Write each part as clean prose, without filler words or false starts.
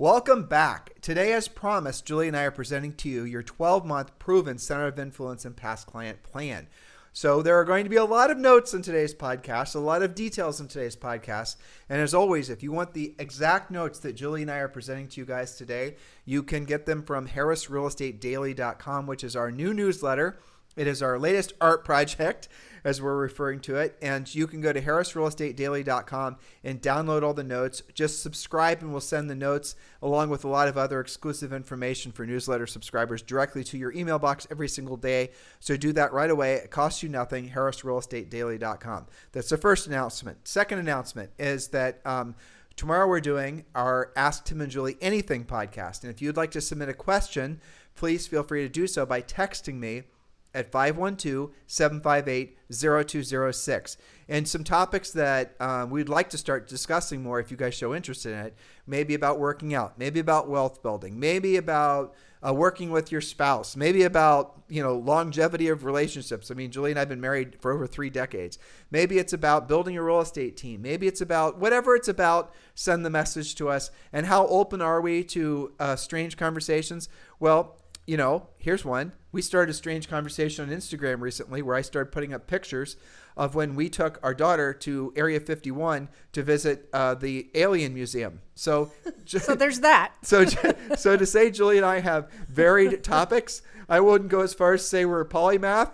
Welcome back. Today, as promised, Julie and I are presenting to you your 12-month proven center of influence and past client plan. So there are going to be a lot of notes in today's podcast, a lot of details in today's podcast. And as always, if you want the exact notes that Julie and I are presenting to you guys today, you can get them from harrisrealestatedaily.com, which is our new newsletter. It is our latest art project, as we're referring to it. And you can go to harrisrealestatedaily.com and download all the notes. Just subscribe and we'll send the notes along with a lot of other exclusive information for newsletter subscribers directly to your email box every single day. So do that right away. It costs you nothing, harrisrealestatedaily.com. That's the first announcement. Second announcement is that tomorrow we're doing our Ask Tim and Julie Anything podcast. And if you'd like to submit a question, please feel free to do so by texting me at 512-758-0206. And some topics that we'd like to start discussing more if you guys show interest in it, maybe about working out, maybe about wealth building, maybe about working with your spouse, maybe about, longevity of relationships. I mean, Julie and I have been married for over 3 decades. Maybe it's about building a real estate team. Maybe it's about whatever it's about, send the message to us. And how open are we to strange conversations? Well, here's one. We started a strange conversation on Instagram recently where I started putting up pictures of when we took our daughter to Area 51 to visit the Alien Museum. So there's that. So to say Julie and I have varied topics, I wouldn't go as far as to say we're polymaths,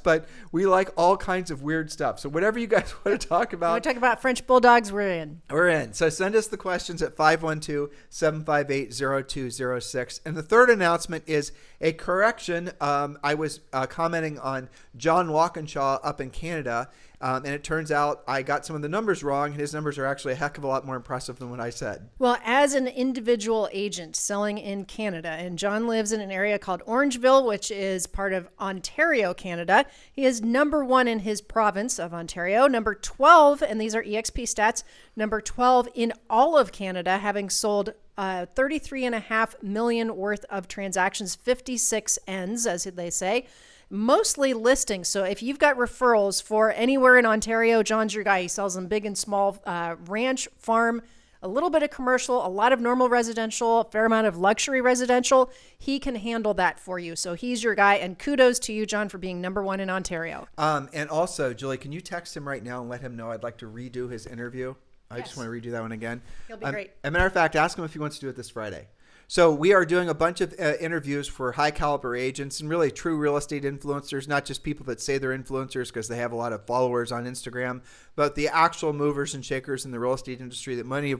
but we like all kinds of weird stuff. So whatever you guys want to talk about. We talk about French bulldogs, we're in. We're in. So send us the questions at 512-758-0206. And the third announcement is a correction. I was commenting on John Walkinshaw up in Canada, and it turns out I got some of the numbers wrong. His numbers are actually a heck of a lot more impressive than what I said. Well, as an individual agent selling in Canada, and John lives in an area called Orangeville, which is part of Ontario, Canada. He is number 1 in his province of Ontario, number 12, and these are EXP stats, number 12 in all of Canada, having sold 33.5 million worth of transactions, 56 ends, as they say. Mostly listings. So if you've got referrals for anywhere in Ontario, John's your guy. He sells them big and small, ranch, farm, a little bit of commercial, a lot of normal residential, a fair amount of luxury residential. He can handle that for you. So he's your guy. And kudos to you, John, for being number 1 in Ontario. And also, Julie, can you text him right now and let him know I'd like to redo his interview? I just want to redo that one again. He'll be great. As a matter of fact, ask him if he wants to do it this Friday. So we are doing a bunch of interviews for high caliber agents and really true real estate influencers, not just people that say they're influencers because they have a lot of followers on Instagram, but the actual movers and shakers in the real estate industry that many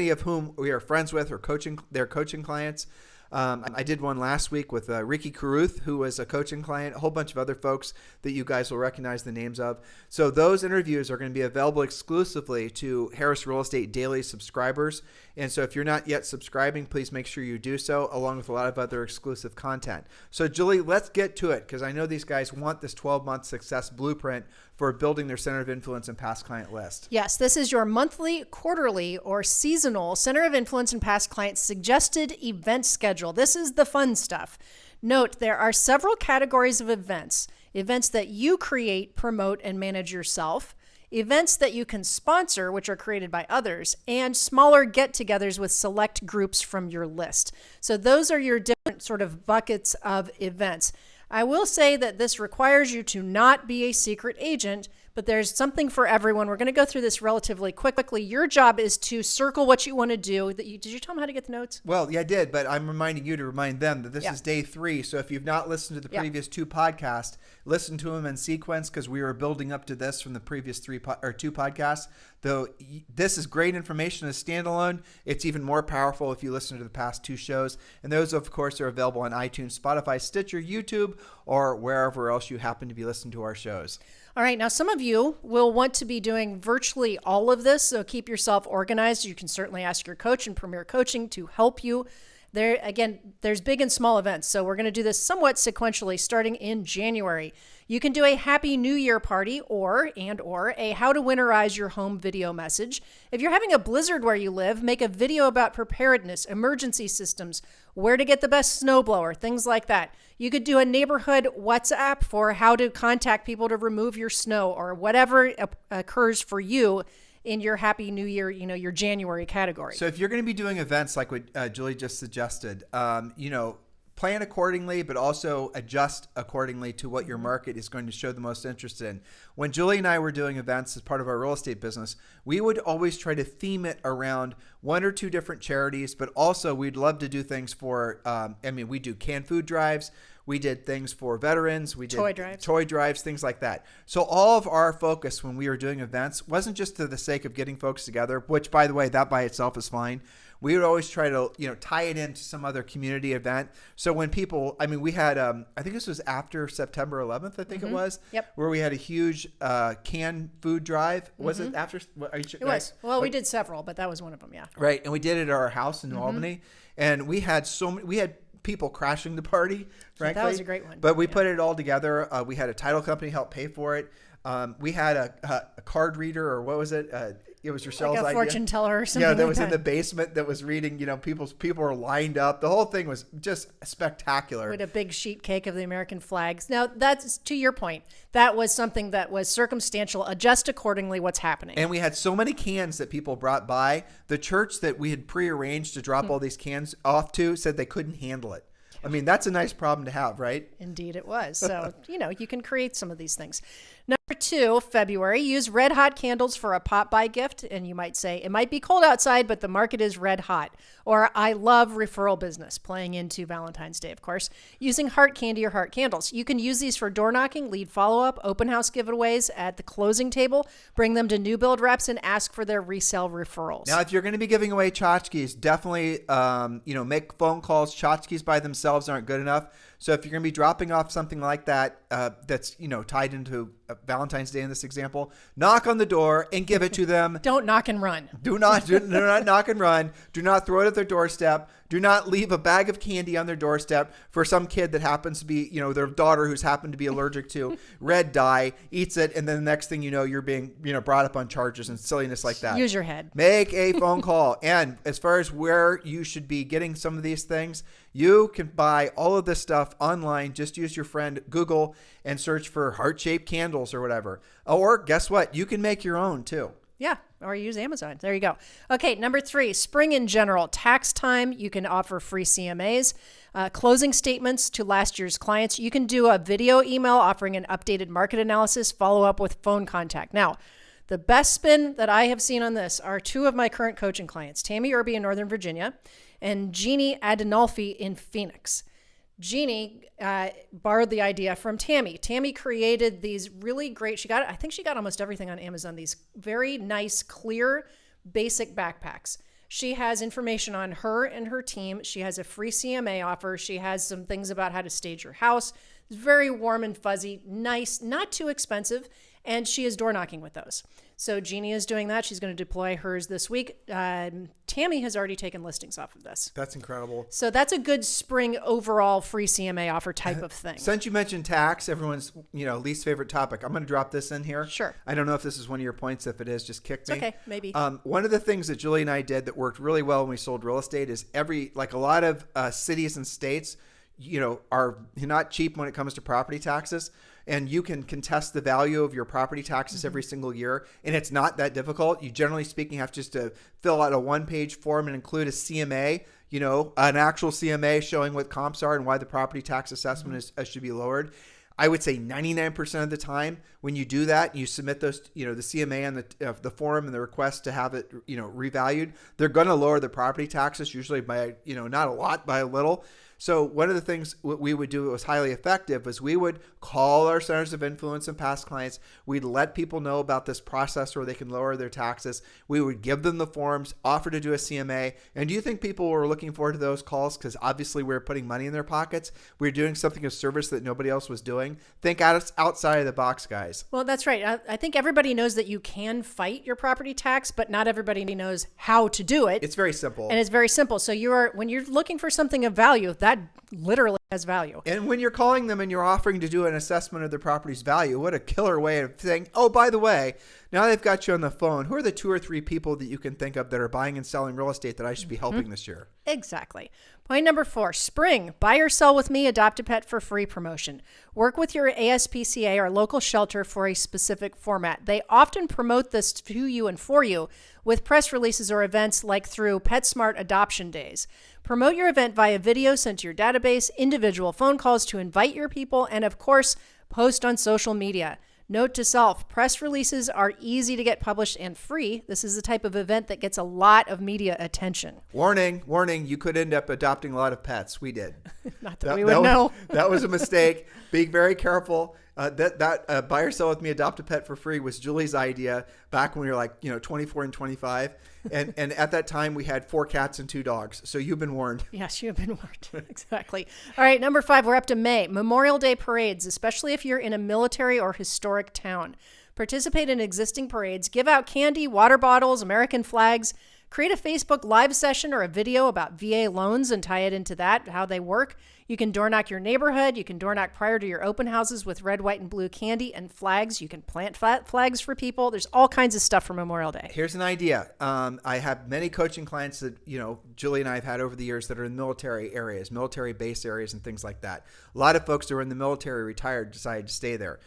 of whom we are friends with or their coaching clients. I did one last week with Ricky Caruth, who was a coaching client, a whole bunch of other folks that you guys will recognize the names of. So those interviews are going to be available exclusively to Harris Real Estate Daily subscribers. And so if you're not yet subscribing, please make sure you do so, along with a lot of other exclusive content. So Julie, let's get to it, because I know these guys want this 12-month success blueprint for building their center of influence and past client list. Yes, this is your monthly, quarterly, or seasonal center of influence and past client suggested event schedule. This is the fun stuff. Note, there are several categories of events. Events that you create, promote, and manage yourself. Events that you can sponsor, which are created by others, and smaller get-togethers with select groups from your list. So those are your different sort of buckets of events. I will say that this requires you to not be a secret agent, but there's something for everyone. We're going to go through this relatively quickly. Your job is to circle what you want to do. Did you tell them how to get the notes? Well, yeah, I did, but I'm reminding you to remind them that this is day 3. So if you've not listened to the previous 2 podcasts, listen to them in sequence, because we were building up to this from the previous 2 podcasts. Though this is great information as standalone, it's even more powerful if you listen to the past 2 shows. And those, of course, are available on iTunes, Spotify, Stitcher, YouTube, or wherever else you happen to be listening to our shows. All right. Now, some of you will want to be doing virtually all of this, so keep yourself organized. You can certainly ask your coach in Premier Coaching to help you. There's big and small events, so we're going to do this somewhat sequentially starting in January. You can do a Happy New Year party or a How to Winterize Your Home video message. If you're having a blizzard where you live, make a video about preparedness, emergency systems, where to get the best snowblower, things like that. You could do a neighborhood WhatsApp for how to contact people to remove your snow or whatever occurs for you in your Happy New Year, your January category. So if you're going to be doing events like what Julie just suggested, plan accordingly, but also adjust accordingly to what your market is going to show the most interest in. When Julie and I were doing events as part of our real estate business, we would always try to theme it around one or two different charities, but also we'd love to do things for, we do canned food drives. We did things for veterans. We did toy drives, things like that. So all of our focus when we were doing events wasn't just to the sake of getting folks together, which, by the way, that by itself is fine. We would always try to, tie it into some other community event. So when people, we had, I think this was after September 11th, I think it was, where we had a huge canned food drive. Was it after? It was. Well, we did several, but that was one of them, yeah. Right. And we did it at our house in New Albany. And we had people crashing the party, frankly. That was a great one. But we put it all together. We had a title company help pay for it. We had a card reader, or what was it? It was your sales idea. Like a fortune teller or something. Yeah, that was in the basement that was reading, people were lined up. The whole thing was just spectacular. With a big sheet cake of the American flags. Now, that's to your point. That was something that was circumstantial. Adjust accordingly what's happening. And we had so many cans that people brought by. The church that we had prearranged to drop all these cans off to said they couldn't handle it. That's a nice problem to have, right? Indeed it was. So, you can create some of these things. Number 2, February, use red hot candles for a pop-by gift. And you might say, it might be cold outside, but the market is red hot. Or I love referral business, playing into Valentine's Day, of course, using heart candy or heart candles. You can use these for door knocking, lead follow-up, open house giveaways at the closing table, bring them to new build reps, and ask for their resale referrals. Now, if you're going to be giving away tchotchkes, definitely, make phone calls. Tchotchkes by themselves aren't good enough. So if you're going to be dropping off something like that, that's, tied into Valentine's Day in this example, knock on the door and give it to them. Don't knock and run. Do not knock and run. Do not throw it at their doorstep. Do not leave a bag of candy on their doorstep for some kid that happens to be, their daughter who's happened to be allergic to red dye, eats it, and then the next thing you know, you're being, brought up on charges and silliness like that. Use your head. Make a phone call. And as far as where you should be getting some of these things, you can buy all of this stuff online. Just use your friend Google and search for heart-shaped candles or whatever. Or guess what? You can make your own too. Yeah, or use Amazon. There you go. Okay, number 3, spring in general. Tax time, you can offer free CMAs. Closing statements to last year's clients. You can do a video email offering an updated market analysis, follow up with phone contact. Now, the best spin that I have seen on this are 2 of my current coaching clients, Tammy Irby in Northern Virginia and Jeannie Adenolfi in Phoenix. Jeannie borrowed the idea from Tammy. Tammy created these really great, I think she got almost everything on Amazon, these very nice, clear, basic backpacks. She has information on her and her team. She has a free CMA offer. She has some things about how to stage your house. It's very warm and fuzzy, nice, not too expensive, and she is door knocking with those. So Jeannie is doing that. She's going to deploy hers this week. Tammy has already taken listings off of this. That's incredible. So that's a good spring overall free CMA offer type of thing. Since you mentioned tax, everyone's least favorite topic, I'm going to drop this in here. Sure. I don't know if this is one of your points. If it is, just kick me. Okay, maybe. One of the things that Julie and I did that worked really well when we sold real estate is a lot of cities and states, are not cheap when it comes to property taxes. And you can contest the value of your property taxes every single year. And it's not that difficult. You generally speaking have just to fill out a 1-page form and include a CMA, an actual CMA showing what comps are and why the property tax assessment should be lowered. I would say 99% of the time when you do that, you submit those, the CMA and the form and the request to have it, revalued, they're going to lower the property taxes usually by, not a lot, by a little. So one of the things we would do that was highly effective was we would call our centers of influence and past clients. We'd let people know about this process where they can lower their taxes. We would give them the forms, offer to do a CMA. And do you think people were looking forward to those calls? Because obviously we were putting money in their pockets. We were doing something of service that nobody else was doing. Think outside of the box, guys. Well, that's right. I think everybody knows that you can fight your property tax, but not everybody knows how to do it. It's very simple. And it's very simple. So when you're looking for something of value, that literally has value. And when you're calling them and you're offering to do an assessment of their property's value, what a killer way of saying, oh, by the way, now they've got you on the phone. Who are the 2 or 3 people that you can think of that are buying and selling real estate that I should be helping this year? Exactly. Point number 4, spring, buy or sell with me, adopt a pet for free promotion. Work with your ASPCA or local shelter for a specific format. They often promote this to you and for you with press releases or events like through PetSmart Adoption Days. Promote your event via video sent to your database, individual phone calls to invite your people, and of course, post on social media. Note to self, press releases are easy to get published and free. This is the type of event that gets a lot of media attention. Warning, warning, you could end up adopting a lot of pets. We did. Not that we would know. That was a mistake. Be very careful. That buy or sell with me, adopt a pet for free was Julie's idea back when we were like, 24 and 25. And at that time we had 4 cats and 2 dogs. So you've been warned. Yes, you have been warned. Exactly. All right. Number 5, we're up to May. Memorial Day parades, especially if you're in a military or historic town. Participate in existing parades, give out candy, water bottles, American flags, create a Facebook live session or a video about VA loans and tie it into that, how they work. You can door knock your neighborhood. You can door knock prior to your open houses with red, white, and blue candy and flags. You can plant flags for people. There's all kinds of stuff for Memorial Day. Here's an idea. I have many coaching clients that, Julie and I have had over the years that are in military areas, military base areas and things like that. A lot of folks who are in the military retired decided to stay there.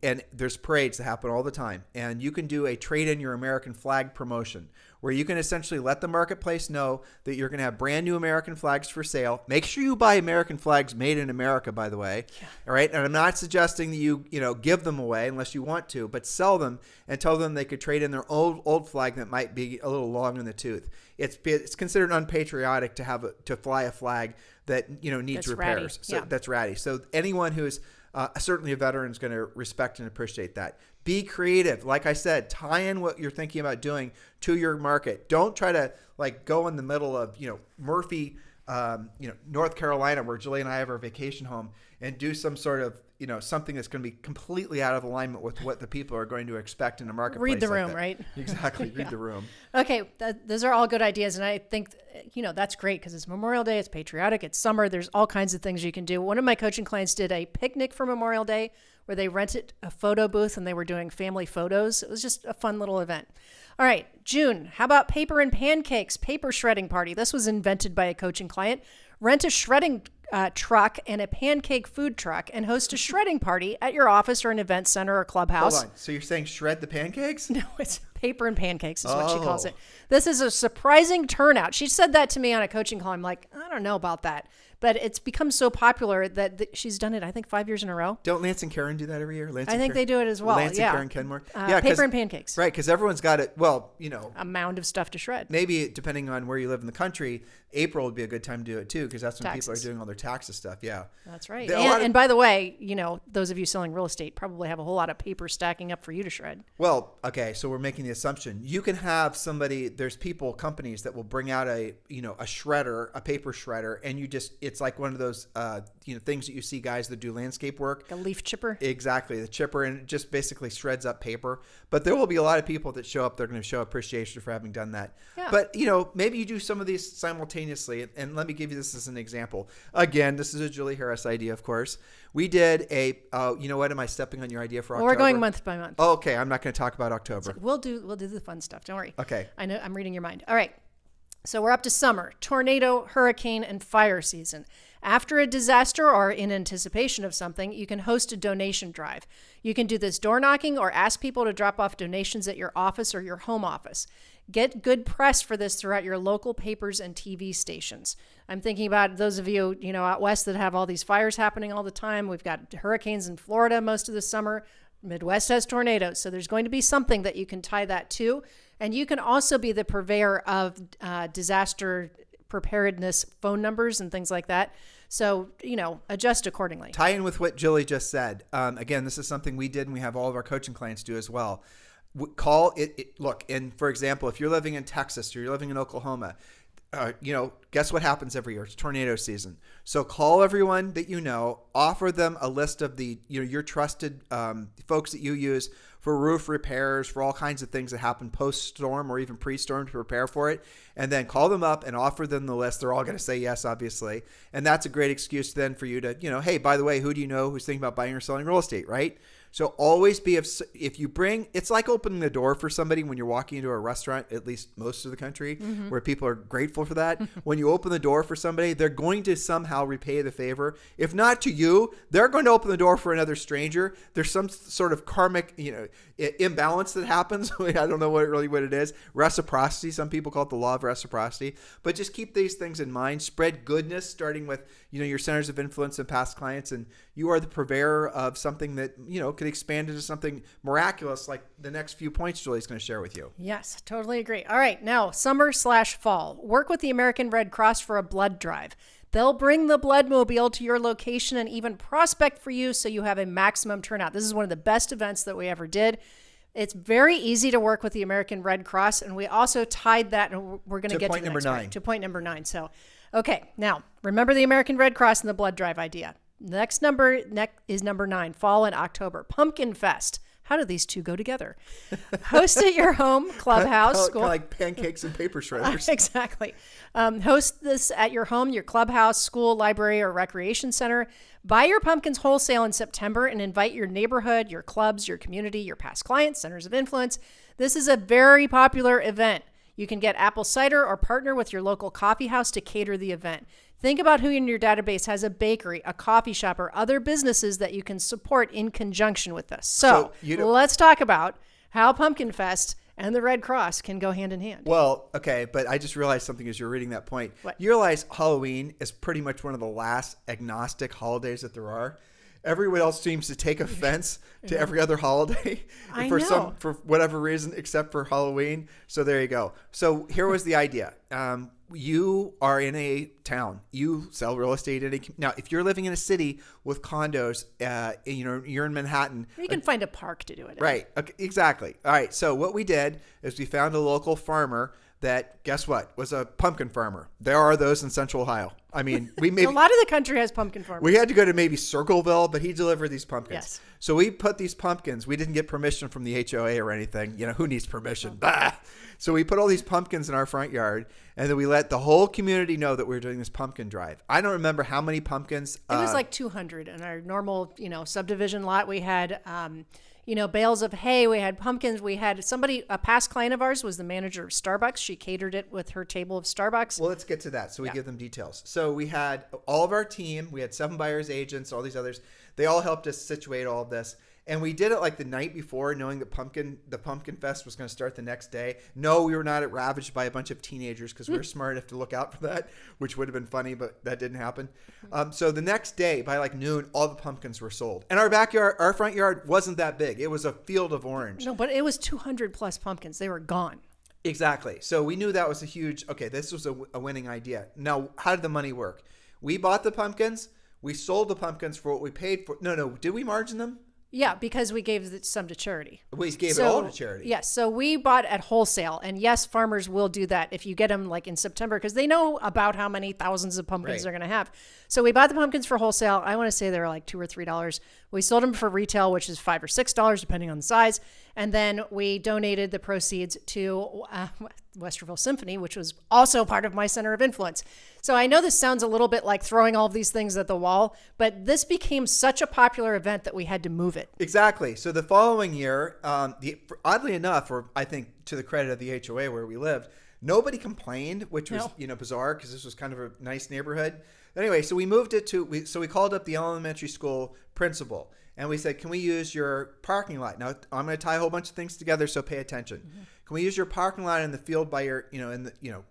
And there's parades that happen all the time. And you can do a trade in your American flag promotion where you can essentially let the marketplace know that you're going to have brand new American flags for sale. Make sure you buy American flags made in America, by the way. Yeah. All right. And I'm not suggesting that you give them away unless you want to, but sell them and tell them they could trade in their old flag that might be a little long in the tooth. It's considered unpatriotic to fly a flag that needs that's repairs. Ratty. So Yeah. that's ratty. So anyone who's certainly a veteran is going to respect and appreciate that. Be creative. Like I said, tie in what you're thinking about doing to your market. Don't try to go in the middle of, Murphy, North Carolina, where Julie and I have our vacation home, and do some sort of, something that's going to be completely out of alignment with what the people are going to expect in a marketplace. Read the like room, that. right? Exactly. Read the room. Okay. Those are all good ideas. And I think, that's great because it's Memorial Day. It's patriotic. It's summer. There's all kinds of things you can do. One of my coaching clients did a picnic for Memorial Day where they rented a photo booth and they were doing family photos. It was just a fun little event. All right, June, how about Paper and Pancakes Paper Shredding Party? This was invented by a coaching client. Rent a shredding truck and a pancake food truck and host a shredding party at your office or an event center or clubhouse. Hold on. So you're saying shred the pancakes? No, it's Paper and Pancakes is what she calls it. This is a surprising turnout. She said that to me on a coaching call. I'm like, I don't know about that. But it's become so popular that she's done it, I think, 5 years in a row. Don't Lance and Karen do that every year? I think they do it as well. Lance yeah. and Karen Kenmore. Paper and Pancakes. Right, because everyone's got it. Well, a mound of stuff to shred. Maybe depending on where you live in the country, April would be a good time to do it too, because that's when Taxes. people are doing all their taxes stuff. Yeah, that's right. And by the way, those of you selling real estate probably have a whole lot of paper stacking up for you to shred. Well, okay, so we're making the assumption you can have somebody. There's companies that will bring out a shredder, a paper shredder, and it's like one of those things that you see guys that do landscape work. Like a leaf chipper. Exactly, the chipper, and it just basically shreds up paper. But there will be a lot of people that show up. They're going to show appreciation for having done that. Yeah. But maybe you do some of these simultaneously. And let me give you this as an example. Again, this is a Julie Harris idea, of course. We did what? Am I stepping on your idea for October? Well, we're going month by month. Oh, okay, I'm not going to talk about October. So we'll do the fun stuff. Don't worry. Okay. I know I'm reading your mind. All right. So we're up to summer, tornado, hurricane, and fire season. After a disaster or in anticipation of something, you can host a donation drive. You can do this door knocking or ask people to drop off donations at your office or your home office. Get good press for this throughout your local papers and TV stations. I'm thinking about those of you, out west that have all these fires happening all the time. We've got hurricanes in Florida most of the summer. Midwest has tornadoes. So there's going to be something that you can tie that to. And you can also be the purveyor of disaster preparedness phone numbers and things like that. So, adjust accordingly. Tie in with what Julie just said. Again, this is something we did and we have all of our coaching clients do as well. Call it. Look, and for example, if you're living in Texas or you're living in Oklahoma, guess what happens every year? It's tornado season. So call everyone that you know, offer them a list of the, your trusted folks that you use for roof repairs, for all kinds of things that happen post-storm or even pre-storm to prepare for it. And then call them up and offer them the list. They're all going to say yes, obviously. And that's a great excuse then for you to, hey, by the way, who do you know who's thinking about buying or selling real estate, right? So always be, if you bring, it's like opening the door for somebody when you're walking into a restaurant, at least most of the country, where people are grateful for that. When you open the door for somebody, they're going to somehow repay the favor. If not to you, they're going to open the door for another stranger. There's some sort of karmic, imbalance that happens. I don't know what it is. Reciprocity. Some people call it the law of reciprocity. But just keep these things in mind. Spread goodness, starting with, your centers of influence and past clients. And you are the purveyor of something that, could expand into something miraculous like the next few points Julie's going to share with you. Yes, totally agree. All right, now summer/fall. Work with the American Red Cross for a blood drive. They'll bring the blood mobile to your location and even prospect for you so you have a maximum turnout. This is one of the best events that we ever did. It's very easy to work with the American Red Cross, and we also tied that, and we're going to get to point number 9. To point number 9. So, okay, now remember the American Red Cross and the blood drive idea. Next is number 9, fall and October. Pumpkin Fest. How do these two go together? Host at your home, clubhouse, school. Kind of like pancakes and paper shredders. Exactly. Host this at your home, your clubhouse, school, library, or recreation center. Buy your pumpkins wholesale in September and invite your neighborhood, your clubs, your community, your past clients, centers of influence. This is a very popular event. You can get apple cider or partner with your local coffee house to cater the event. Think about who in your database has a bakery, a coffee shop, or other businesses that you can support in conjunction with this. So let's talk about how Pumpkin Fest and the Red Cross can go hand in hand. Well, okay, but I just realized something as you're reading that point. What? You realize Halloween is pretty much one of the last agnostic holidays that there are. Everyone else seems to take offense to every other holiday for whatever reason, except for Halloween. So there you go. So here was the idea. You are in a town. You sell real estate. Now, if you're living in a city with condos, you're in Manhattan. You can find a park to do it in. Right. Okay, exactly. All right. So what we did is we found a local farmer that, guess what, was a pumpkin farmer. There are those in Central Ohio. I mean, we maybe a lot of the country has pumpkin farmers. We had to go to maybe Circleville, but he delivered these pumpkins. Yes. So we put these pumpkins. We didn't get permission from the HOA or anything. Who needs permission? Bah! So we put all these pumpkins in our front yard, and then we let the whole community know that we were doing this pumpkin drive. I don't remember how many pumpkins. It was like 200 in our normal, subdivision lot. We had, bales of hay. We had pumpkins. We had a past client of ours was the manager of Starbucks. She catered it with her table of Starbucks. Well, let's get to that. So we give them details. So we had all of our team. We had 7 buyers agents, all these others. They all helped us situate all of this. And we did it like the night before, knowing that the Pumpkin Fest was going to start the next day. No, we were not ravaged by a bunch of teenagers because we were smart enough to look out for that, which would have been funny, but that didn't happen. So the next day, by like noon, all the pumpkins were sold. And our front yard wasn't that big. It was a field of orange. No, but it was 200 plus pumpkins. They were gone. Exactly. So we knew that was this was a winning idea. Now, how did the money work? We bought the pumpkins. We sold the pumpkins for what we paid for. No. Did we margin them? Yeah, because we gave some to charity. We gave it all to charity. Yes, so we bought at wholesale. And yes, farmers will do that if you get them like in September because they know about how many thousands of pumpkins they're going to have. So we bought the pumpkins for wholesale. I want to say they were like $2 or $3. We sold them for retail, which is $5 or $6, depending on the size. And then we donated the proceeds to Westerville Symphony, which was also part of my center of influence. So I know this sounds a little bit like throwing all of these things at the wall, but this became such a popular event that we had to move it. Exactly. So the following year, oddly enough, or I think to the credit of the HOA where we lived, nobody complained, which was bizarre because this was kind of a nice neighborhood. Anyway, so we moved it so we called up the elementary school principal and we said, can we use your parking lot? Now I'm going to tie a whole bunch of things together, so pay attention. Mm-hmm. Can we use your parking lot in the field by your,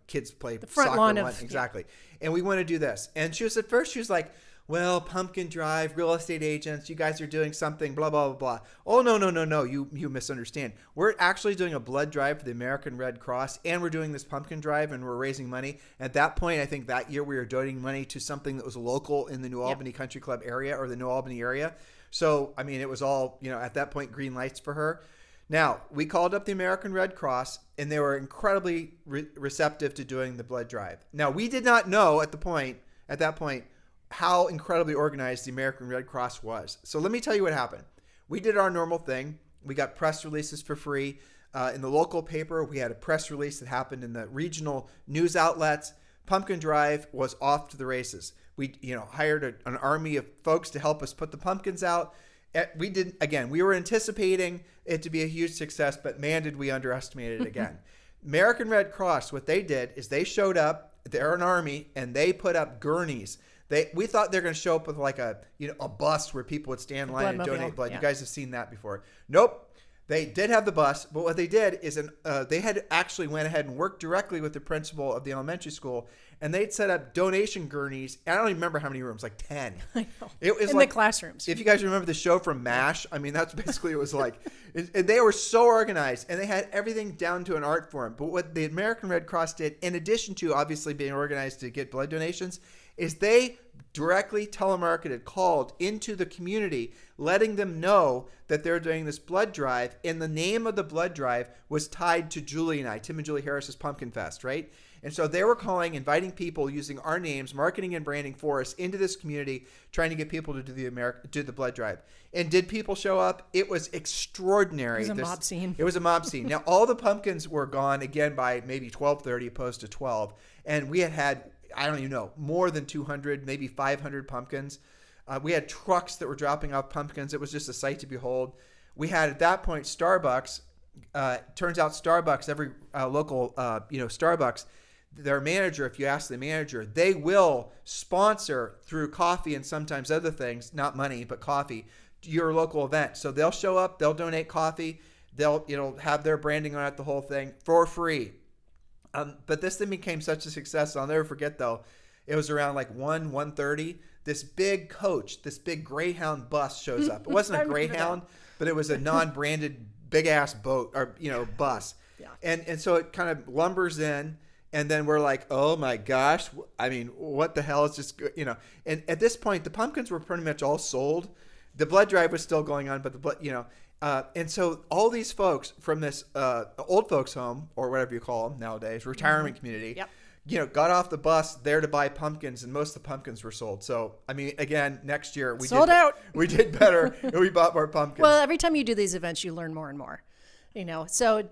kids play the front lawn exactly. Yeah. And we want to do this. And she was like, well, pumpkin drive, real estate agents, you guys are doing something, blah, blah, blah, blah. Oh, no, you misunderstand. We're actually doing a blood drive for the American Red Cross, and we're doing this pumpkin drive, and we're raising money. At that point, I think that year we were donating money to something that was local in the New Albany Country Club area or the New Albany area. So, I mean, it was all, at that point, green lights for her. Now, we called up the American Red Cross, and they were incredibly receptive to doing the blood drive. Now, we did not know at that point, how incredibly organized the American Red Cross was. So let me tell you what happened. We did our normal thing. We got press releases for free. In the local paper, we had a press release that happened in the regional news outlets. Pumpkin Drive was off to the races. We hired an army of folks to help us put the pumpkins out. We were anticipating it to be a huge success, but man, did we underestimate it again. American Red Cross, what they did is they showed up, they're an army, and they put up gurneys. We thought they were going to show up with like a bus where people would stand in line and donate blood. Yeah. You guys have seen that before. Nope. They did have the bus, but what they did is they had actually went ahead and worked directly with the principal of the elementary school, and they'd set up donation gurneys. I don't even remember how many rooms, like 10. I know. It was in the classrooms. If you guys remember the show from MASH, I mean, that's basically what it was like. And they were so organized, and they had everything down to an art form. But what the American Red Cross did, in addition to obviously being organized to get blood donations, is they directly telemarketed, called into the community, letting them know that they're doing this blood drive. And the name of the blood drive was tied to Julie and I, Tim and Julie Harris's Pumpkin Fest, right? And so they were calling, inviting people using our names, marketing and branding for us into this community, trying to get people to do the blood drive. And did people show up? It was extraordinary. It was a mob scene. It was a mob scene. Now, all the pumpkins were gone again by maybe 12:30 opposed to 12. And we had I don't even know, more than 200, maybe 500 pumpkins. We had trucks that were dropping off pumpkins. It was just a sight to behold. We had, at that point, Starbucks. Turns out Starbucks, every local, Starbucks, their manager, if you ask the manager, they will sponsor through coffee and sometimes other things, not money, but coffee, your local event. So they'll show up, they'll donate coffee, they'll have their branding on it, the whole thing, for free. But this thing became such a success. I'll never forget, though. It was around like 1:30. This big coach, this big Greyhound bus shows up. It wasn't a Greyhound, but it was a non-branded big-ass boat or, bus. Yeah. And so it kind of lumbers in, and then we're like, oh, my gosh. I mean, what the hell is just, And at this point, the pumpkins were pretty much all sold. The blood drive was still going on, but the blood, and so all these folks from this old folks home, or whatever you call them nowadays, retirement community, got off the bus there to buy pumpkins, and most of the pumpkins were sold. So, I mean, again, next year we sold out. We did better, and we bought more pumpkins. Well, every time you do these events, you learn more and more. So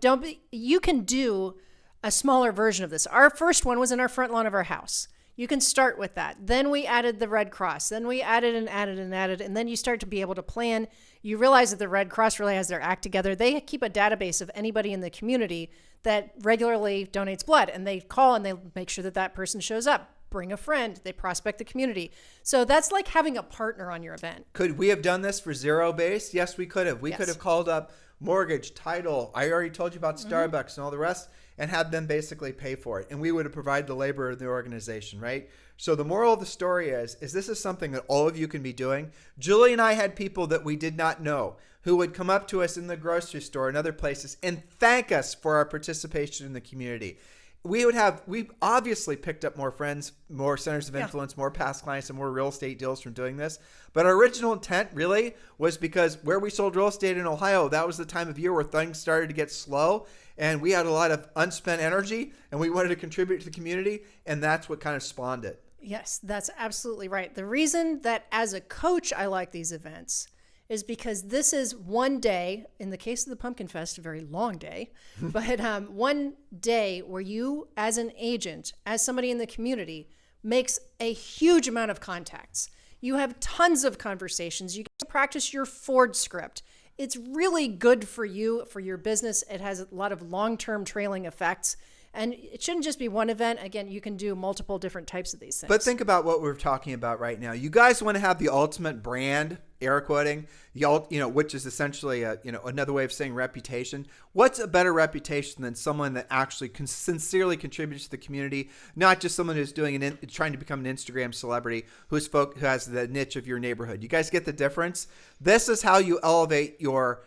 you can do a smaller version of this. Our first one was in our front lawn of our house. You can start with that. Then we added the Red Cross. Then we added, and then you start to be able to plan. You realize that the Red Cross really has their act together. They keep a database of anybody in the community that regularly donates blood, and they call and they make sure that person shows up. Bring a friend. They prospect the community. So that's like having a partner on your event. Could we have done this for zero base? Yes, we could have. We could have called up mortgage, title. I already told you about Starbucks and all the rest, and had them basically pay for it. And we would have provided the labor of the organization, right? So the moral of the story is this is something that all of you can be doing. Julie and I had people that we did not know who would come up to us in the grocery store and other places and thank us for our participation in the community. We've obviously picked up more friends, more centers of influence, more past clients, and more real estate deals from doing this. But our original intent really was because where we sold real estate in Ohio, that was the time of year where things started to get slow. And we had a lot of unspent energy, and we wanted to contribute to the community. And that's what kind of spawned it. Yes, that's absolutely right. The reason that as a coach, I like these events is because this is one day, in the case of the Pumpkin Fest, a very long day, but one day where you, as an agent, as somebody in the community, makes a huge amount of contacts. You have tons of conversations. You get to practice your Ford script. It's really good for you, for your business. It has a lot of long-term trailing effects. And it shouldn't just be one event. Again, you can do multiple different types of these things. But think about what we're talking about right now. You guys want to have the ultimate brand, air quoting, which is essentially another way of saying reputation. What's a better reputation than someone that actually sincerely contributes to the community, not just someone who's trying to become an Instagram celebrity who has the niche of your neighborhood? You guys get the difference? This is how you elevate your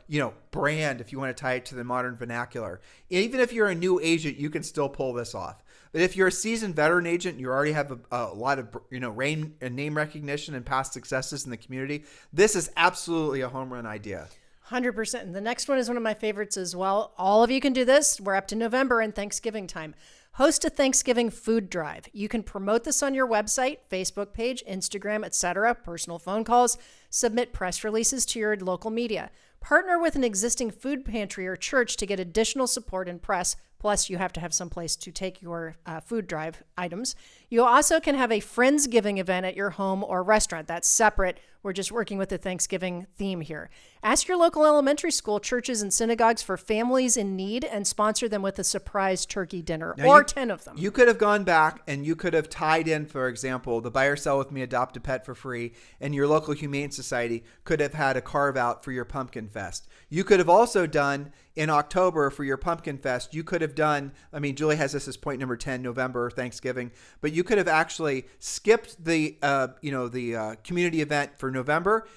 brand, if you want to tie it to the modern vernacular. Even if you're a new agent, you can still pull this off. But if you're a seasoned veteran agent, you already have a lot of name recognition and past successes in the community, this is absolutely a home run idea. 100%. And the next one is one of my favorites as well. All of you can do this. We're up to November and Thanksgiving time. Host a Thanksgiving food drive. You can promote this on your website, Facebook page, Instagram, etc., personal phone calls, submit press releases to your local media. Partner with an existing food pantry or church to get additional support and press. Plus, you have to have some place to take your food drive items. You also can have a Friendsgiving event at your home or restaurant. That's separate. We're just working with the Thanksgiving theme here. Ask your local elementary school, churches, and synagogues for families in need and sponsor them with a surprise turkey dinner, or 10 of them. You could have gone back and you could have tied in, for example, the Buy or Sell With Me, Adopt a Pet for Free, and your local Humane Society could have had a carve out for your Pumpkin Fest. You could have also done in October for your Pumpkin Fest, you could have done, Julie has this as point number 10, November, Thanksgiving, but you could have actually skipped the community event for November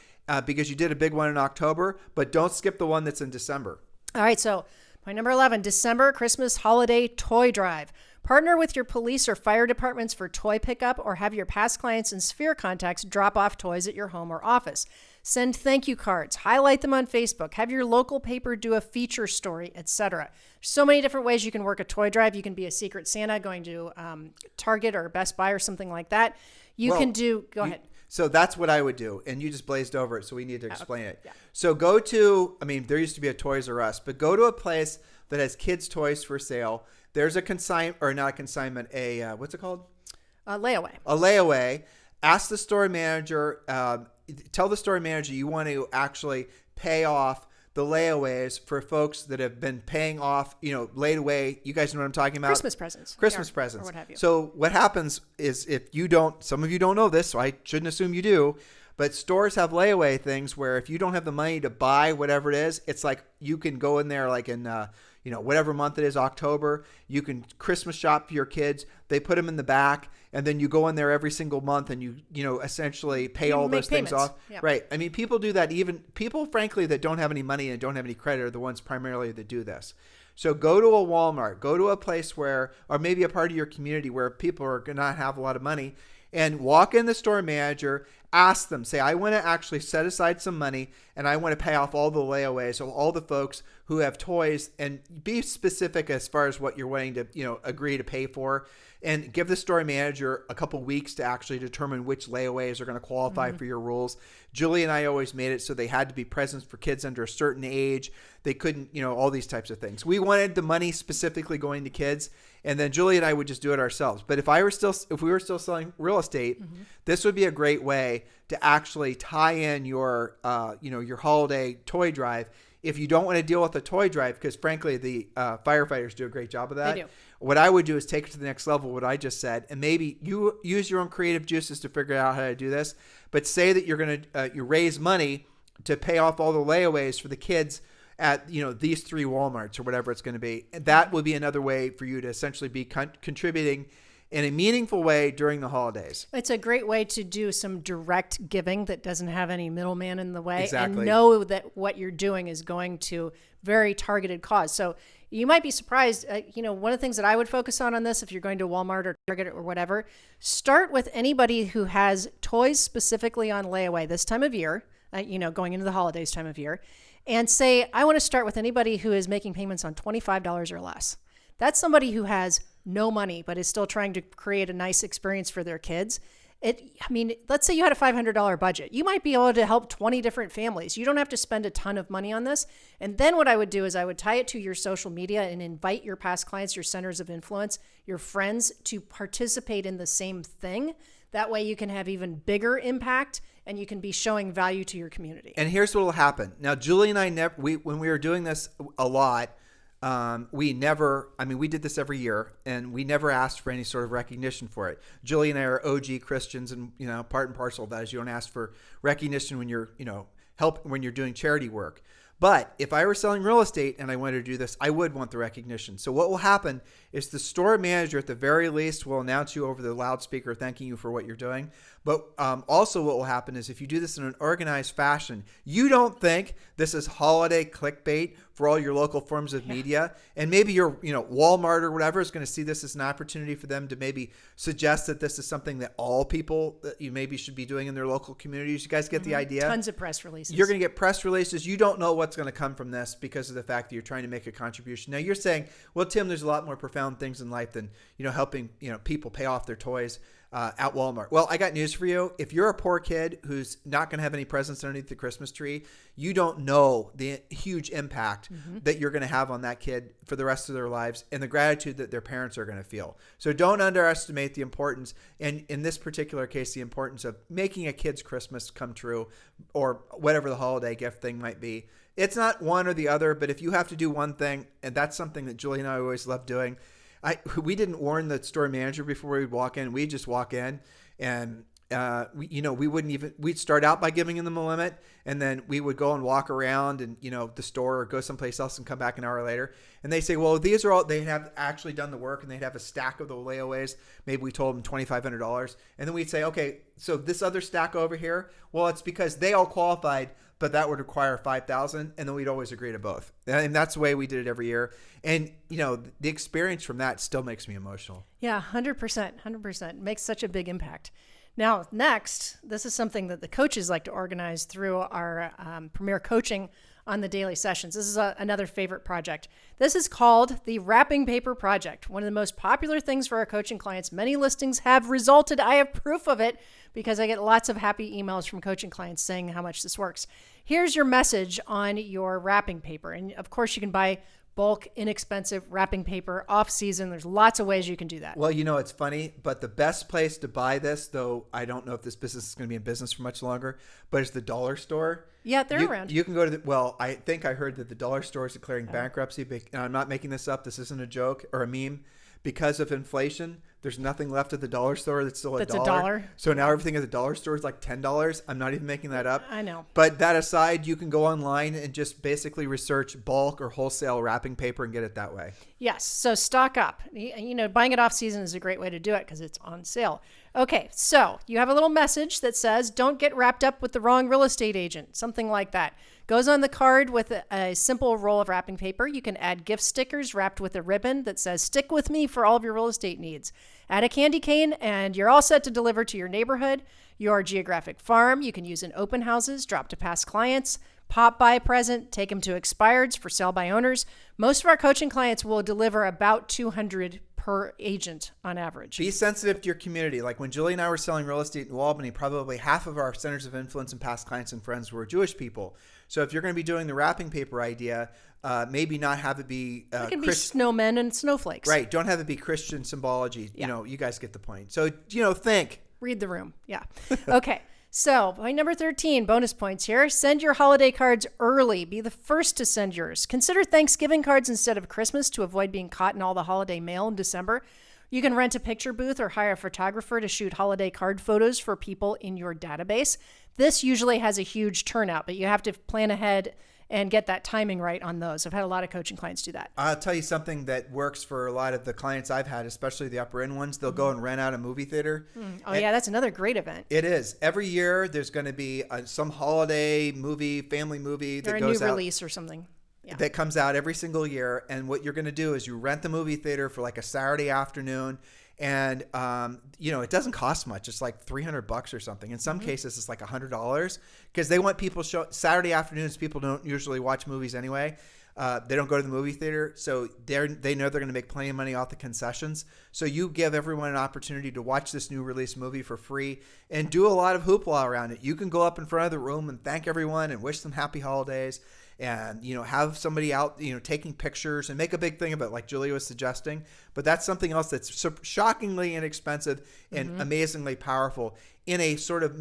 because you did a big one in October, but don't skip the one that's in December. All right, so point number 11, December Christmas Holiday Toy Drive. Partner with your police or fire departments for toy pickup, or have your past clients and Sphere contacts drop off toys at your home or office. Send thank you cards, highlight them on Facebook, have your local paper do a feature story, etc. So many different ways you can work a toy drive. You can be a Secret Santa going to Target or Best Buy or something like that. Go ahead. So that's what I would do. And you just blazed over it, so we need to explain it. Yeah. So go to, there used to be a Toys R Us, but go to a place that has kids' toys for sale. There's a what's it called? A layaway. A layaway. Ask the store manager, tell the store manager you want to actually pay off the layaways for folks that have been paying off, laid away. You guys know what I'm talking about? Christmas presents. Presents. Or what have you. So what happens is some of you don't know this, so I shouldn't assume you do, but stores have layaway things where if you don't have the money to buy whatever it is, it's like you can go in there like in whatever month it is, October, you can Christmas shop for your kids. They put them in the back, and then you go in there every single month and you essentially pay all those things off. Yeah. Right. People do that. Even people, frankly, that don't have any money and don't have any credit are the ones primarily that do this. So go to a Walmart, go to a place where, or maybe a part of your community where people are going to have a lot of money, and walk in the store manager, ask them, say, I want to actually set aside some money and I want to pay off all the layaways of all the folks who have toys, and be specific as far as what you're wanting to, agree to pay for, and give the store manager a couple weeks to actually determine which layaways are going to qualify for your rules. Julie and I always made it so they had to be presents for kids under a certain age. They couldn't, all these types of things. We wanted the money specifically going to kids, and then Julie and I would just do it ourselves. But if we were still selling real estate, this would be a great way to actually tie in your holiday toy drive. If you don't want to deal with a toy drive, because frankly, the firefighters do a great job of that. They do. What I would do is take it to the next level, what I just said, and maybe you use your own creative juices to figure out how to do this. But say that you're going to you raise money to pay off all the layaways for the kids at these 3 Walmarts or whatever it's going to be. And that would be another way for you to essentially be contributing in a meaningful way during the holidays. It's a great way to do some direct giving that doesn't have any middleman in the way. Exactly. And know that what you're doing is going to very targeted cause. So you might be surprised. One of the things that I would focus on this, if you're going to Walmart or Target or whatever, start with anybody who has toys specifically on layaway this time of year, going into the holidays time of year, and say, I want to start with anybody who is making payments on $25 or less. That's somebody who has no money, but is still trying to create a nice experience for their kids. Let's say you had a $500 budget. You might be able to help 20 different families. You don't have to spend a ton of money on this. And then what I would do is I would tie it to your social media and invite your past clients, your centers of influence, your friends to participate in the same thing. That way you can have even bigger impact and you can be showing value to your community. And here's what will happen. Now, Julie and I, when we were doing this a lot, we did this every year, and we never asked for any sort of recognition for it. Julie and I are OG Christians, and part and parcel of that is you don't ask for recognition when you're when you're doing charity work. But if I were selling real estate and I wanted to do this, I would want the recognition. So what will happen is the store manager at the very least will announce you over the loudspeaker thanking you for what you're doing. But also what will happen is if you do this in an organized fashion, you don't think this is holiday clickbait for all your local forms of media. And maybe your Walmart or whatever is going to see this as an opportunity for them to maybe suggest that this is something that all people that you maybe should be doing in their local communities. You guys get the idea? Tons of press releases. You're going to get press releases. You don't know what's going to come from this because of the fact that you're trying to make a contribution. Now you're saying, well, Tim, there's a lot more profound things in life than, helping, people pay off their toys at Walmart. Well, I got news for you. If you're a poor kid who's not going to have any presents underneath the Christmas tree, you don't know the huge impact that you're going to have on that kid for the rest of their lives and the gratitude that their parents are going to feel. So don't underestimate the importance, and in this particular case, the importance of making a kid's Christmas come true or whatever the holiday gift thing might be. It's not one or the other, but if you have to do one thing, and that's something that Julie and I always love doing, we didn't warn the store manager before we'd walk in. We'd just walk in and we'd start out by giving them a limit, and then we would go and walk around and, the store or go someplace else and come back an hour later. And they say, well, these are all, they have actually done the work and they'd have a stack of the layaways. Maybe we told them $2,500. And then we'd say, okay, so this other stack over here, well, it's because they all qualified, but that would require $5,000. And then we'd always agree to both. And that's the way we did it every year. And, the experience from that still makes me emotional. Yeah, 100%. Makes such a big impact. Now, next, this is something that the coaches like to organize through our Premier Coaching on the daily sessions. This is another favorite project. This is called the Wrapping Paper Project, one of the most popular things for our coaching clients. Many listings have resulted. I have proof of it because I get lots of happy emails from coaching clients saying how much this works. Here's your message on your wrapping paper. And of course, you can buy bulk, inexpensive wrapping paper off season. There's lots of ways you can do that. Well, it's funny, but the best place to buy this, though I don't know if this business is going to be in business for much longer, but it's the dollar store. Yeah, they're around. You can go to I think I heard that the dollar store is declaring bankruptcy. And I'm not making this up. This isn't a joke or a meme. Because of inflation, there's nothing left at the dollar store that's still a dollar. So now everything at the dollar store is like $10. I'm not even making that up. I know. But that aside, you can go online and just basically research bulk or wholesale wrapping paper and get it that way. Yes. So stock up. Buying it off season is a great way to do it because it's on sale. Okay. So you have a little message that says, don't get wrapped up with the wrong real estate agent. Something like that. Goes on the card with a simple roll of wrapping paper. You can add gift stickers wrapped with a ribbon that says, stick with me for all of your real estate needs. Add a candy cane and you're all set to deliver to your neighborhood, your geographic farm. You can use in open houses, drop to past clients, pop by present, take them to expireds for sale by owners. Most of our coaching clients will deliver about 200 per agent on average. Be sensitive to your community. Like when Julie and I were selling real estate in New Albany, probably half of our centers of influence and past clients and friends were Jewish people. So if you're going to be doing the wrapping paper idea, maybe not have it be it can be snowmen and snowflakes. Right. Don't have it be Christian symbology. Yeah. You guys get the point. So, think. Read the room. Yeah. Okay. So point number 13, bonus points here. Send your holiday cards early. Be the first to send yours. Consider Thanksgiving cards instead of Christmas to avoid being caught in all the holiday mail in December. You can rent a picture booth or hire a photographer to shoot holiday card photos for people in your database. This usually has a huge turnout, but you have to plan ahead and get that timing right on those. I've had a lot of coaching clients do that. I'll tell you something that works for a lot of the clients I've had, especially the upper end ones. They'll go and rent out a movie theater. Yeah, that's another great event. It is. Every year there's going to be some holiday movie, family movie that goes out. Or a new release or something. Yeah. That comes out every single year. And what you're going to do is you rent the movie theater for like a Saturday afternoon. And, it doesn't cost much. It's like $300 or something. In some cases, it's like $100 because they want people Saturday afternoons. People don't usually watch movies anyway. They don't go to the movie theater. So they know they're going to make plenty of money off the concessions. So you give everyone an opportunity to watch this new release movie for free and do a lot of hoopla around it. You can go up in front of the room and thank everyone and wish them happy holidays. And, have somebody out, taking pictures and make a big thing of it like Julia was suggesting. But that's something else that's shockingly inexpensive and amazingly powerful in a sort of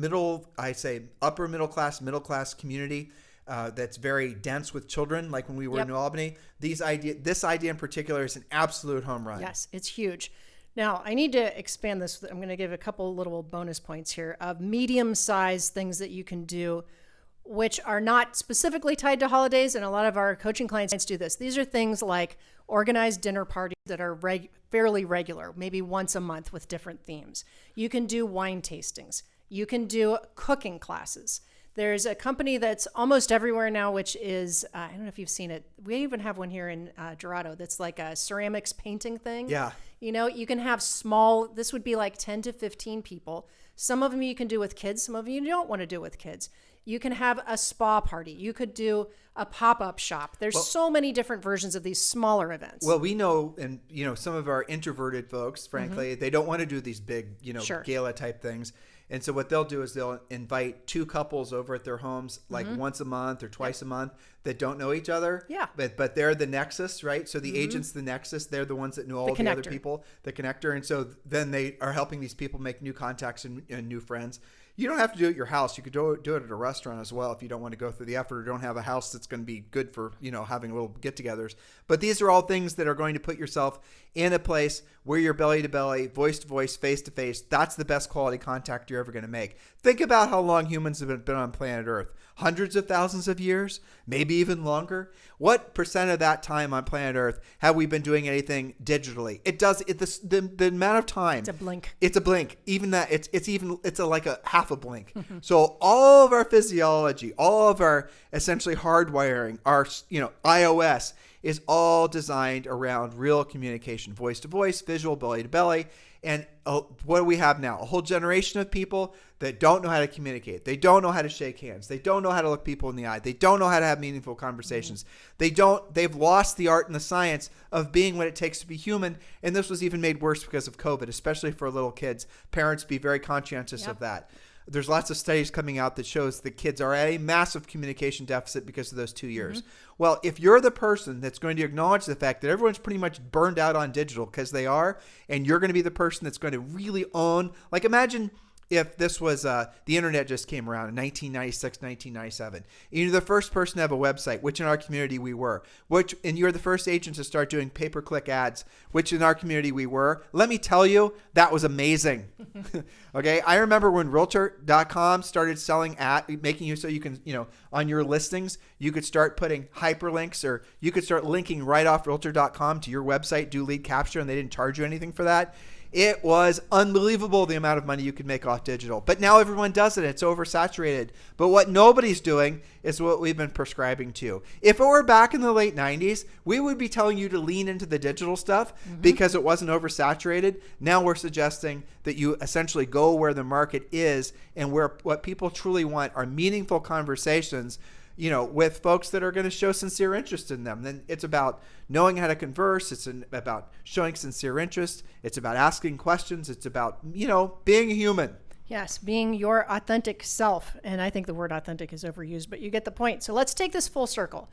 upper middle class community that's very dense with children, like when we were in New Albany. This idea in particular is an absolute home run. Yes, it's huge. Now, I need to expand this. I'm going to give a couple little bonus points here of medium-sized things that you can do which are not specifically tied to holidays. And a lot of our coaching clients do this. These are things like organized dinner parties that are fairly regular, maybe once a month with different themes. You can do wine tastings. You can do cooking classes. There's a company that's almost everywhere now, which is, I don't know if you've seen it. We even have one here in Dorado that's like a ceramics painting thing. Yeah. You know, you can have small, this would be like 10 to 15 people. Some of them you can do with kids. Some of them you don't want to do with kids. You can have a spa party. You could do a pop-up shop. There's so many different versions of these smaller events. Well, we know, and some of our introverted folks, frankly, they don't want to do these big, gala type things. And so what they'll do is they'll invite two couples over at their homes like once a month or twice a month that don't know each other. Yeah. But they're the nexus, right? So the agent's the nexus. They're the ones that know all the other people, the connector. And so then they are helping these people make new contacts and new friends. You don't have to do it at your house. You could do it at a restaurant as well if you don't want to go through the effort or don't have a house that's going to be good for, having little get-togethers. But these are all things that are going to put yourself in a place where you're belly-to-belly, voice-to-voice, face-to-face. That's the best quality contact you're ever going to make. Think about how long humans have been on planet Earth. Hundreds of thousands of years, maybe even longer. What percent of that time on planet Earth have we been doing anything digitally? The amount of time. It's a blink. It's a blink. Even that, it's like a half a blink. So all of our physiology, all of our essentially hardwiring, our iOS is all designed around real communication, voice to voice, visual, belly to belly. And what do we have now? A whole generation of people that don't know how to communicate. They don't know how to shake hands. They don't know how to look people in the eye. They don't know how to have meaningful conversations. They've lost the art and the science of being what it takes to be human. And this was even made worse because of COVID, especially for little kids. Parents, be very conscientious of that. There's lots of studies coming out that shows that kids are at a massive communication deficit because of those 2 years. Well, if you're the person that's going to acknowledge the fact that everyone's pretty much burned out on digital, because they are, and you're going to be the person that's going to really own, like imagine if this was the internet just came around in 1996, 1997. You're the first person to have a website, which in our community we were. And you're the first agent to start doing pay-per-click ads, which in our community we were. Let me tell you, that was amazing. Okay, I remember when Realtor.com started selling making you so you can, on your listings, you could start putting hyperlinks, or you could start linking right off Realtor.com to your website, do lead capture, and they didn't charge you anything for that. It was unbelievable the amount of money you could make off digital. But now everyone does it. It's oversaturated. But what nobody's doing is what we've been prescribing to. If it were back in the late 90s, we would be telling you to lean into the digital stuff because it wasn't oversaturated. Now we're suggesting that you essentially go where the market is, and where what people truly want are meaningful conversations, with folks that are going to show sincere interest in them. Then it's about knowing how to converse. It's about showing sincere interest. It's about asking questions. It's about, being a human. Yes, being your authentic self. And I think the word authentic is overused, but you get the point. So let's take this full circle.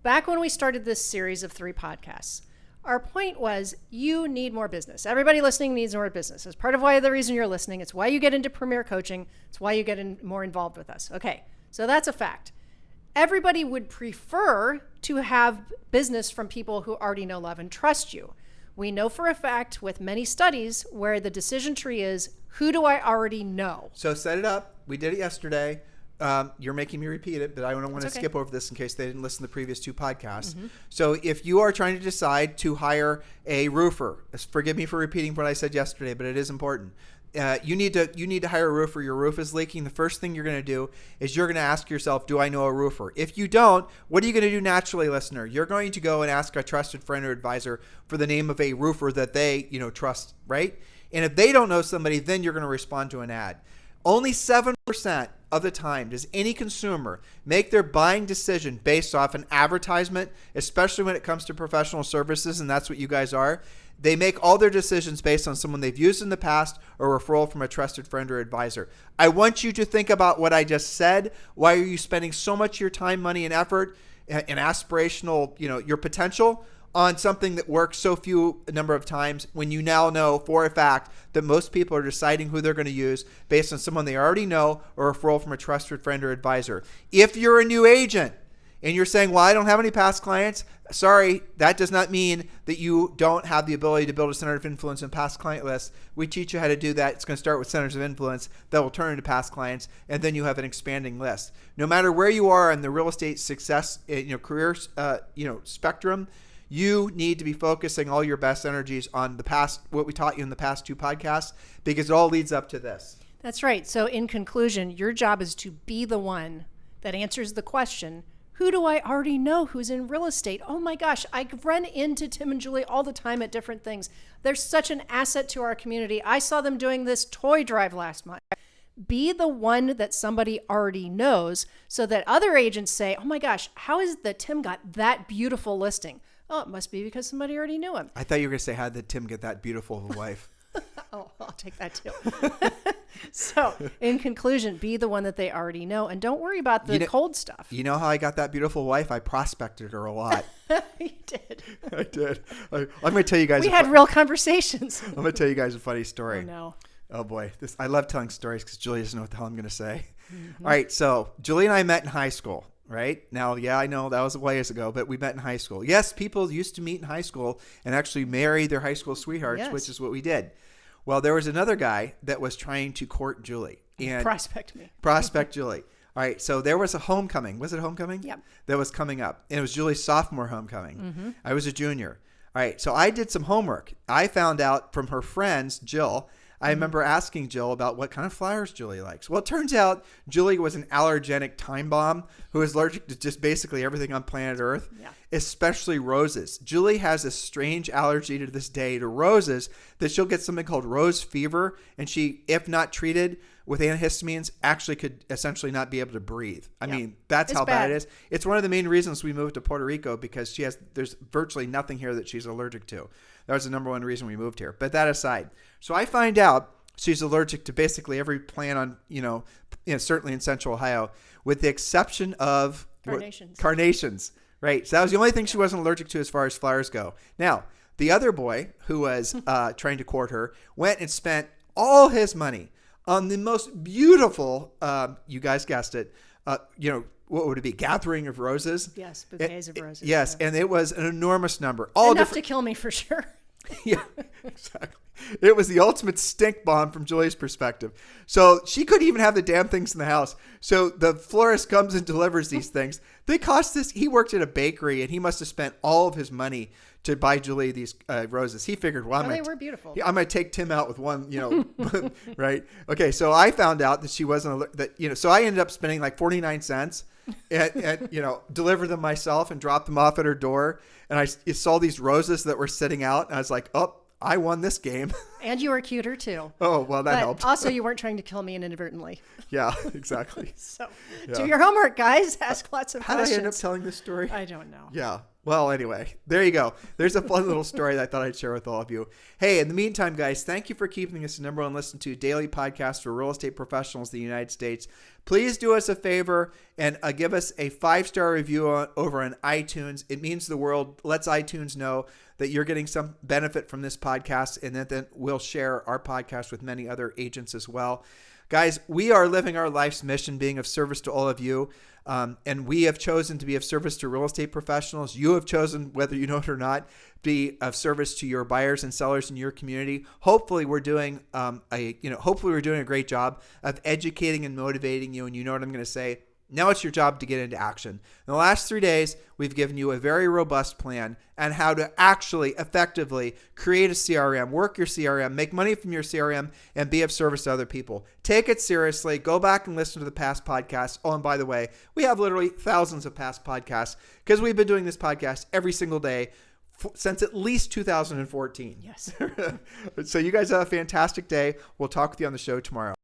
Back when we started this series of 3 podcasts, our point was you need more business. Everybody listening needs more business. It's part of the reason you're listening. It's why you get into Premier Coaching. It's why you get more involved with us. Okay, so that's a fact. Everybody would prefer to have business from people who already know, love, and trust you. We know for a fact with many studies where the decision tree is, who do I already know? So set it up. We did it yesterday. You're making me repeat it, but I don't want to skip over this in case they didn't listen to the previous 2 podcasts. So if you are trying to decide to hire a roofer, forgive me for repeating what I said yesterday, but it is important. You need to hire a roofer. Your roof is leaking. The first thing you're going to do is you're going to ask yourself, do I know a roofer? If you don't, what are you going to do naturally, listener? You're going to go and ask a trusted friend or advisor for the name of a roofer that they, trust, right? And if they don't know somebody, then you're going to respond to an ad. Only 7% of the time does any consumer make their buying decision based off an advertisement, especially when it comes to professional services, and that's what you guys are. They make all their decisions based on someone they've used in the past or a referral from a trusted friend or advisor. I want you to think about what I just said. Why are you spending so much of your time, money, and effort and aspirational, your potential on something that works so few number of times when you now know for a fact that most people are deciding who they're going to use based on someone they already know or a referral from a trusted friend or advisor? If you're a new agent, And you're saying, well, I don't have any past clients. Sorry, that does not mean that you don't have the ability to build a center of influence and past client list. We teach you how to do that. It's going to start with centers of influence that will turn into past clients, and then you have an expanding list. No matter where you are in the real estate success, career, spectrum, you need to be focusing all your best energies on the past, what we taught you in the past 2 podcasts, because it all leads up to this. That's right. So in conclusion, your job is to be the one that answers the question, who do I already know who's in real estate? Oh my gosh, I run into Tim and Julie all the time at different things. They're such an asset to our community. I saw them doing this toy drive last month. Be the one that somebody already knows so that other agents say, oh my gosh, how is that Tim got that beautiful listing? Oh, it must be because somebody already knew him. I thought you were going to say, how did Tim get that beautiful of a wife? Oh, I'll take that too. So, in conclusion, be the one that they already know, and don't worry about the cold stuff. You know how I got that beautiful wife? I prospected her a lot. You did. I did. I'm going to tell you guys. We had real conversations. I'm going to tell you guys a funny story. Oh, no. Oh, boy. I love telling stories because Julie doesn't know what the hell I'm going to say. Mm-hmm. All right. So, Julie and I met in high school. Right now, yeah, I know that was a ways ago, but we met in high school. Yes, people used to meet in high school and actually marry their high school sweethearts, yes, which is what we did. Well, there was another guy that was trying to court Julie and prospect Julie. All right, so there was a homecoming. Was it homecoming? Yep. That was coming up, and it was Julie's sophomore homecoming. Mm-hmm. I was a junior. All right, so I did some homework. I found out from her friends, Jill. I remember asking Jill about what kind of flowers Julie likes. Well, it turns out Julie was an allergenic time bomb who is allergic to just basically everything on planet Earth, especially roses. Julie has a strange allergy to this day to roses that she'll get something called rose fever, and she, if not treated with antihistamines, actually could essentially not be able to breathe. I mean, that's how bad it is. It's one of the main reasons we moved to Puerto Rico because there's virtually nothing here that she's allergic to. That was the number one reason we moved here. But that aside, so I find out she's allergic to basically every plant on, certainly in Central Ohio, with the exception of carnations. Right. So that was the only thing she wasn't allergic to as far as flowers go. Now, the other boy who was trying to court her went and spent all his money on the most beautiful, you guys guessed it, what would it be? Gathering of roses? Yes, bouquets of roses. Yes, and it was an enormous number. Enough to kill me for sure. Yeah, exactly. It was the ultimate stink bomb from Julie's perspective. So she couldn't even have the damn things in the house. So the florist comes and delivers these things. They cost this. He worked at a bakery and he must have spent all of his money to buy Julie these roses. He figured, well, they were beautiful. I might take Tim out with one, right? Okay. So I found out that she wasn't, so I ended up spending like 49 cents and deliver them myself and drop them off at her door. And I saw these roses that were sitting out and I was like, oh, I won this game. And you were cuter too. Oh, well, that helped. Also, you weren't trying to kill me inadvertently. Yeah, exactly. So do your homework, guys. Ask lots of questions. How did I end up telling this story? I don't know. Yeah. Well, anyway, there you go. There's a fun little story that I thought I'd share with all of you. Hey, in the meantime, guys, thank you for keeping us the number one listened to daily podcast for real estate professionals in the United States. Please do us a favor and give us a 5-star review over on iTunes. It means the world. Lets iTunes know that you're getting some benefit from this podcast, and then we'll share our podcast with many other agents as well. Guys, we are living our life's mission, being of service to all of you. And we have chosen to be of service to real estate professionals. You have chosen, whether you know it or not, be of service to your buyers and sellers in your community. Hopefully we're doing a great job of educating and motivating you. And you know what I'm going to say. Now it's your job to get into action. In the last 3 days, we've given you a very robust plan on how to actually effectively create a CRM, work your CRM, make money from your CRM, and be of service to other people. Take it seriously. Go back and listen to the past podcasts. Oh, and by the way, we have literally thousands of past podcasts because we've been doing this podcast every single day since at least 2014. Yes. So you guys have a fantastic day. We'll talk with you on the show tomorrow.